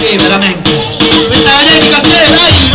te, veramente. Questa è la dedica a te, dai!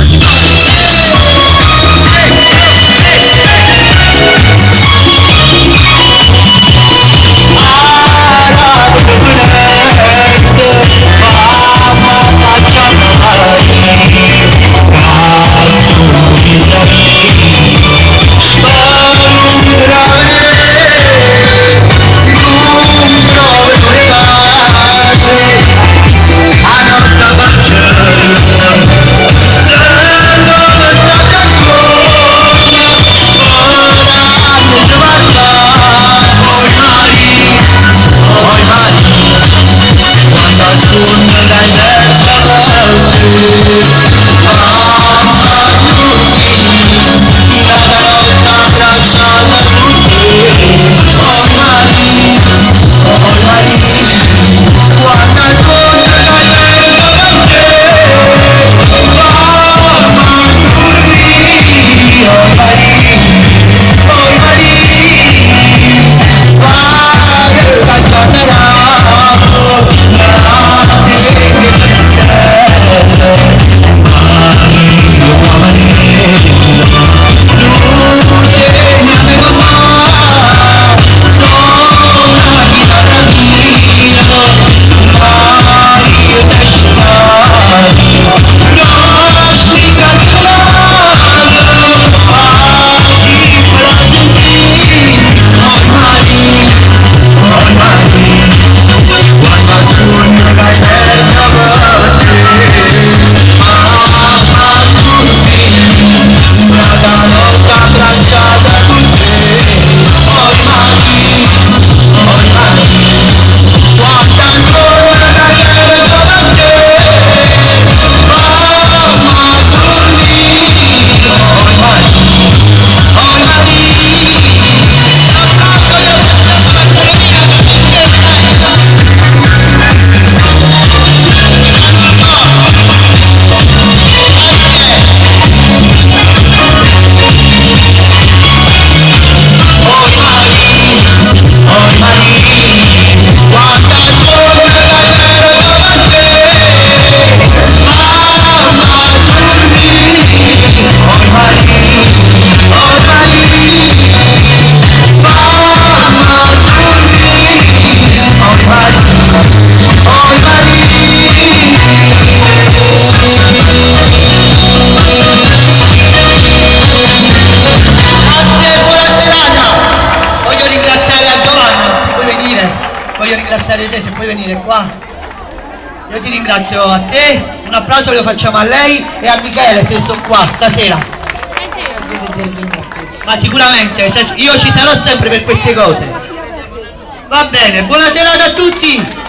Voglio ringraziare te, se puoi venire qua. Io ti ringrazio a te, un applauso lo facciamo a lei e a Michele se sono qua stasera. Ma sicuramente, io ci sarò sempre per queste cose. Va bene, buona serata a tutti!